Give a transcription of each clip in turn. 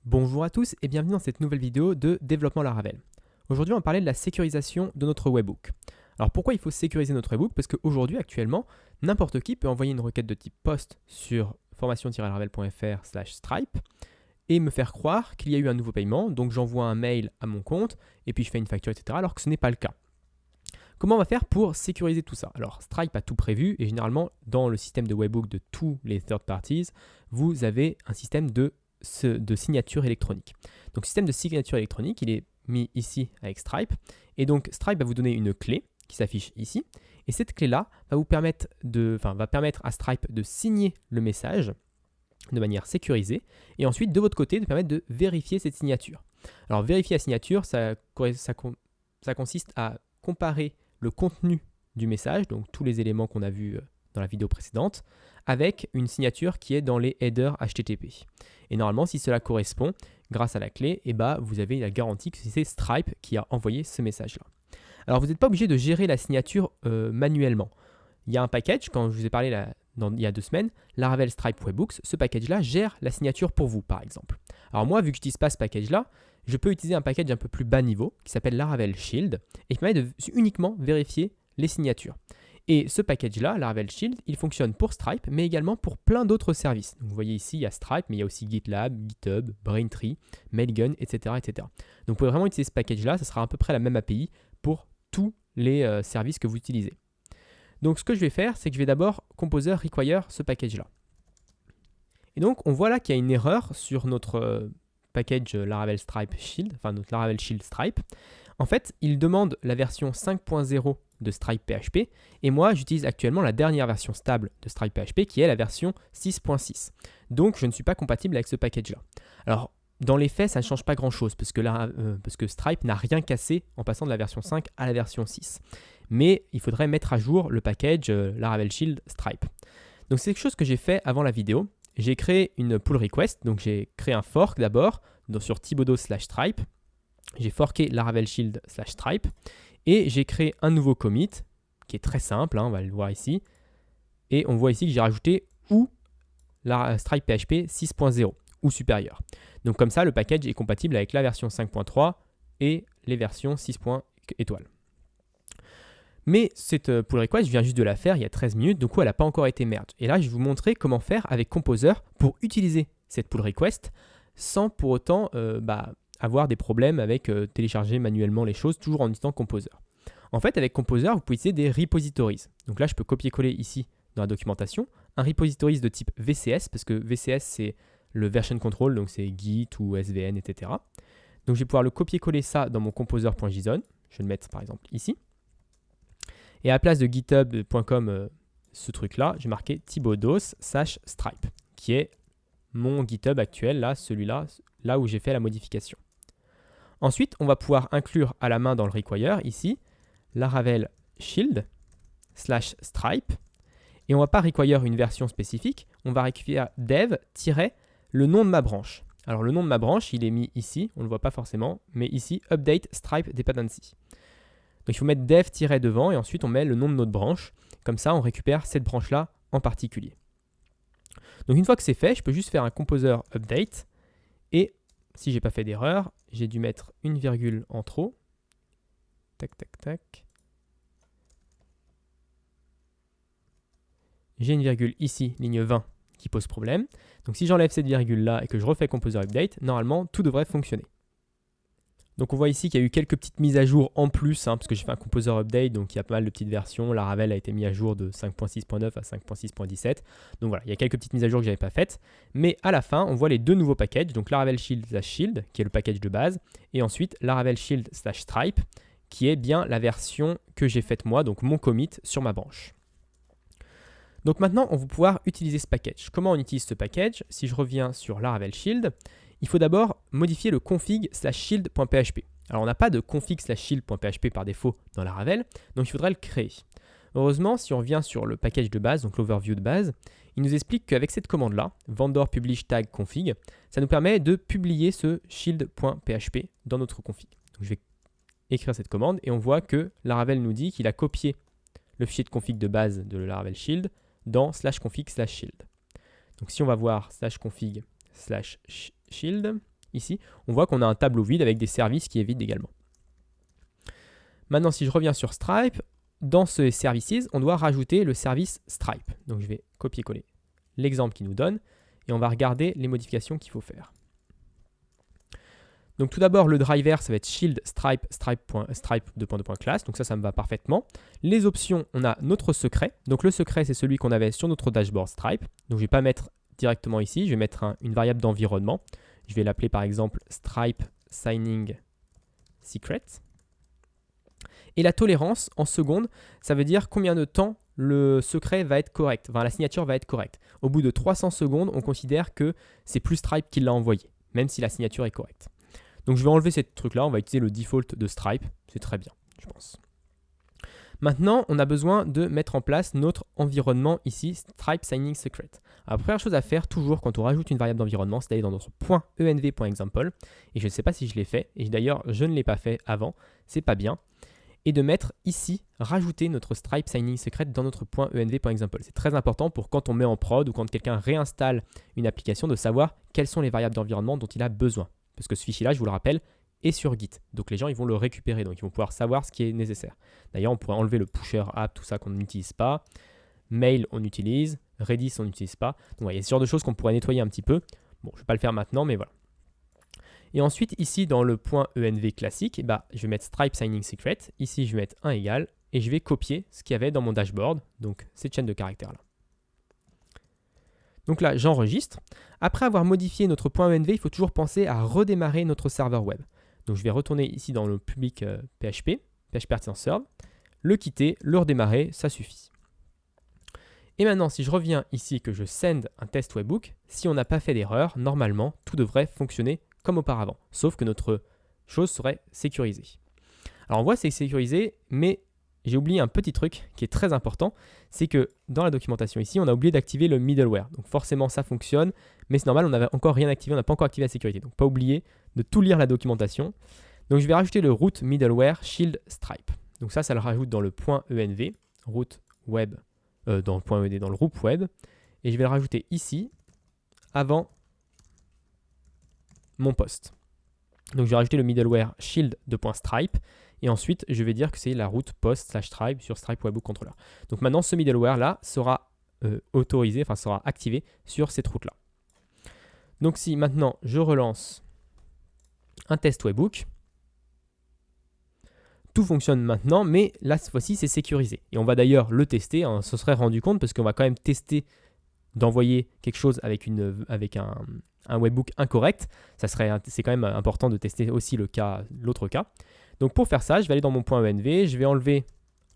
Bonjour à tous et bienvenue dans cette nouvelle vidéo de développement Laravel. Aujourd'hui, on va parler de la sécurisation de notre webhook. Alors pourquoi il faut sécuriser notre webhook? Parce qu'aujourd'hui, actuellement, n'importe qui peut envoyer une requête de type post sur formation-laravel.fr/stripe et me faire croire qu'il y a eu un nouveau paiement, donc j'envoie un mail à mon compte et puis je fais une facture, etc. alors que ce n'est pas le cas. Comment on va faire pour sécuriser tout ça? Alors Stripe a tout prévu et généralement dans le système de webhook de tous les third parties, vous avez un système de signature électronique. Donc système de signature électronique, il est mis ici avec Stripe et donc Stripe va vous donner une clé qui s'affiche ici et cette clé-là va permettre à Stripe de signer le message de manière sécurisée et ensuite de votre côté de permettre de vérifier cette signature. Alors vérifier la signature, ça consiste à comparer le contenu du message, donc tous les éléments qu'on a vus dans la vidéo précédente, avec une signature qui est dans les headers HTTP. Et normalement, si cela correspond, grâce à la clé, vous avez la garantie que c'est Stripe qui a envoyé ce message-là. Alors, vous n'êtes pas obligé de gérer la signature manuellement. Il y a un package, quand je vous ai parlé il y a 2 semaines, Laravel Stripe Webhooks, ce package-là gère la signature pour vous, par exemple. Alors moi, vu que je n'utilise pas ce package-là, je peux utiliser un package un peu plus bas niveau qui s'appelle Laravel Shield et qui permet de uniquement vérifier les signatures. Et ce package-là, Laravel Shield, il fonctionne pour Stripe, mais également pour plein d'autres services. Donc vous voyez ici, il y a Stripe, mais il y a aussi GitLab, GitHub, Braintree, Mailgun, etc., etc. Donc vous pouvez vraiment utiliser ce package-là, ça sera à peu près la même API pour tous les services que vous utilisez. Donc ce que je vais faire, c'est que je vais d'abord composer require ce package-là. Et donc on voit là qu'il y a une erreur sur notre package Laravel Stripe Shield, enfin notre Laravel Shield Stripe. En fait, il demande la version 5.0 de Stripe PHP et moi j'utilise actuellement la dernière version stable de Stripe PHP qui est la version 6.6. Donc je ne suis pas compatible avec ce package-là. Alors dans les faits, ça ne change pas grand-chose parce que Stripe n'a rien cassé en passant de la version 5 à la version 6. Mais il faudrait mettre à jour le package Laravel Shield Stripe. Donc c'est quelque chose que j'ai fait avant la vidéo. J'ai créé une pull request, donc j'ai créé un fork d'abord sur thibodeau/stripe. J'ai forké Laravel Shield/stripe et j'ai créé un nouveau commit qui est très simple, on va le voir ici. Et on voit ici que j'ai rajouté ou la Stripe PHP 6.0 ou supérieur. Donc comme ça, le package est compatible avec la version 5.3 et les versions 6. étoiles. Mais cette pull request, je viens juste de la faire il y a 13 minutes, du coup elle n'a pas encore été merge. Et là, je vais vous montrer comment faire avec Composer pour utiliser cette pull request sans pour autant avoir des problèmes avec télécharger manuellement les choses, toujours en utilisant Composer. En fait, avec Composer, vous pouvez utiliser des repositories. Donc là, je peux copier-coller ici dans la documentation un repositories de type VCS, parce que VCS, c'est le version control, donc c'est Git ou SVN, etc. Donc je vais pouvoir le copier-coller ça dans mon composer.json. Je vais le mettre par exemple ici. Et à la place de github.com, ce truc-là, j'ai marqué thibodeau/stripe, qui est mon GitHub actuel, là, celui-là, là où j'ai fait la modification. Ensuite, on va pouvoir inclure à la main dans le require, ici, Laravel Shield/stripe. Et on ne va pas require une version spécifique, on va require dev-le nom de ma branche. Alors le nom de ma branche, il est mis ici, on ne le voit pas forcément, mais ici, update stripe dependency. Donc il faut mettre dev- devant et ensuite on met le nom de notre branche. Comme ça, on récupère cette branche-là en particulier. Donc une fois que c'est fait, je peux juste faire un composer update. Et si j'ai pas fait d'erreur, j'ai dû mettre une virgule en trop. Tac, tac, tac. J'ai une virgule ici, ligne 20, qui pose problème. Donc si j'enlève cette virgule-là et que je refais composer update, normalement, tout devrait fonctionner. Donc on voit ici qu'il y a eu quelques petites mises à jour en plus, parce que j'ai fait un composer update, donc il y a pas mal de petites versions. Laravel a été mis à jour de 5.6.9 à 5.6.17. Donc voilà, il y a quelques petites mises à jour que je n'avais pas faites. Mais à la fin, on voit les deux nouveaux packages, donc Laravel Shield/Shield, qui est le package de base, et ensuite Laravel Shield/Stripe, qui est bien la version que j'ai faite moi, donc mon commit sur ma branche. Donc maintenant, on va pouvoir utiliser ce package. Comment on utilise ce package? Si je reviens sur Laravel Shield, il faut d'abord modifier le config/shield.php. Alors on n'a pas de config/shield.php par défaut dans Laravel, donc il faudrait le créer. Heureusement, si on revient sur le package de base, donc l'overview de base, il nous explique qu'avec cette commande-là, vendor publish tag config, ça nous permet de publier ce shield.php dans notre config. Donc je vais écrire cette commande et on voit que Laravel nous dit qu'il a copié le fichier de config de base de Laravel Shield dans /config/shield. Donc si on va voir /config/shield, ici, on voit qu'on a un tableau vide avec des services qui est vide également. Maintenant, si je reviens sur Stripe, dans ce Services, on doit rajouter le service Stripe. Donc, je vais copier-coller l'exemple qu'il nous donne et on va regarder les modifications qu'il faut faire. Donc, tout d'abord, le driver, ça va être shield stripe, stripe class. Donc, ça me va parfaitement. Les options, on a notre secret. Donc, le secret, c'est celui qu'on avait sur notre dashboard Stripe. Donc, je ne vais pas mettre directement ici. Je vais mettre une variable d'environnement. Je vais l'appeler par exemple Stripe Signing Secret. Et la tolérance en secondes, ça veut dire combien de temps le secret va être correct, enfin la signature va être correcte. Au bout de 300 secondes, on considère que c'est plus Stripe qui l'a envoyé, même si la signature est correcte. Donc je vais enlever ce truc-là, on va utiliser le default de Stripe, c'est très bien, je pense. Maintenant, on a besoin de mettre en place notre environnement ici, Stripe Signing Secret. Alors, la première chose à faire, toujours quand on rajoute une variable d'environnement, c'est d'aller dans notre .env.example. Et je ne sais pas si je l'ai fait, et d'ailleurs, je ne l'ai pas fait avant, c'est pas bien. Et de mettre ici, rajouter notre Stripe Signing Secret dans notre .env.example. C'est très important pour quand on met en prod ou quand quelqu'un réinstalle une application, de savoir quelles sont les variables d'environnement dont il a besoin. Parce que ce fichier-là, je vous le rappelle, est sur Git. Donc les gens, ils vont le récupérer, donc ils vont pouvoir savoir ce qui est nécessaire. D'ailleurs, on pourrait enlever le pusher app, tout ça qu'on n'utilise pas. Mail, on utilise. Redis, on n'utilise pas. Donc il y a ce genre de choses qu'on pourrait nettoyer un petit peu. Bon, je ne vais pas le faire maintenant, mais voilà. Et ensuite, ici, dans le .env classique, je vais mettre Stripe Signing Secret. Ici, je vais mettre 1 égal et je vais copier ce qu'il y avait dans mon dashboard, donc cette chaîne de caractères-là. Donc là, j'enregistre. Après avoir modifié notre .env, il faut toujours penser à redémarrer notre serveur web. Donc je vais retourner ici dans le public PHP Artisan Serve, le quitter, le redémarrer, ça suffit. Et maintenant, si je reviens ici que je send un test webhook, si on n'a pas fait d'erreur, normalement, tout devrait fonctionner comme auparavant, sauf que notre chose serait sécurisée. Alors on voit c'est sécurisé, mais j'ai oublié un petit truc qui est très important, c'est que dans la documentation ici, on a oublié d'activer le middleware. Donc forcément ça fonctionne, mais c'est normal, on n'avait encore rien activé, on n'a pas encore activé la sécurité. Donc pas oublier de tout lire la documentation. Donc je vais rajouter le root middleware shield stripe. Donc ça le rajoute dans le .env, root web, dans le .env, dans le root web, et je vais le rajouter ici, avant mon post. Donc je vais rajouter le middleware shield de .stripe et ensuite je vais dire que c'est la route post/stripe sur Stripe Webhook Controller. Donc maintenant ce middleware là sera autorisé, enfin sera activé sur cette route là. Donc si maintenant je relance un test webhook, tout fonctionne maintenant, mais là cette fois-ci c'est sécurisé. Et on va d'ailleurs le tester, on se serait rendu compte parce qu'on va quand même tester d'envoyer quelque chose avec un webhook incorrect, c'est quand même important de tester aussi l'autre cas. Donc pour faire ça, je vais aller dans mon .env, je vais enlever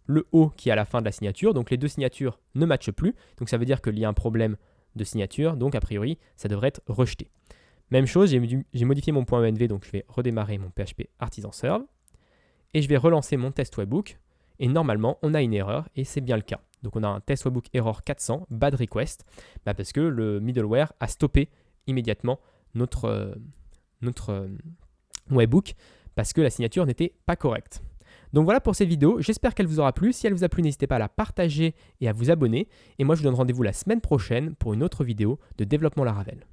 le O qui est à la fin de la signature, donc les deux signatures ne matchent plus, donc ça veut dire qu'il y a un problème de signature, donc a priori ça devrait être rejeté. Même chose, j'ai modifié mon .env, donc je vais redémarrer mon PHP Artisan Serve, et je vais relancer mon test webhook, et normalement on a une erreur, et c'est bien le cas. Donc on a un test webhook error 400, bad request, parce que le middleware a stoppé immédiatement notre webhook parce que la signature n'était pas correcte. Donc voilà pour cette vidéo, j'espère qu'elle vous aura plu. Si elle vous a plu, n'hésitez pas à la partager et à vous abonner. Et moi je vous donne rendez-vous la semaine prochaine pour une autre vidéo de développement Laravel.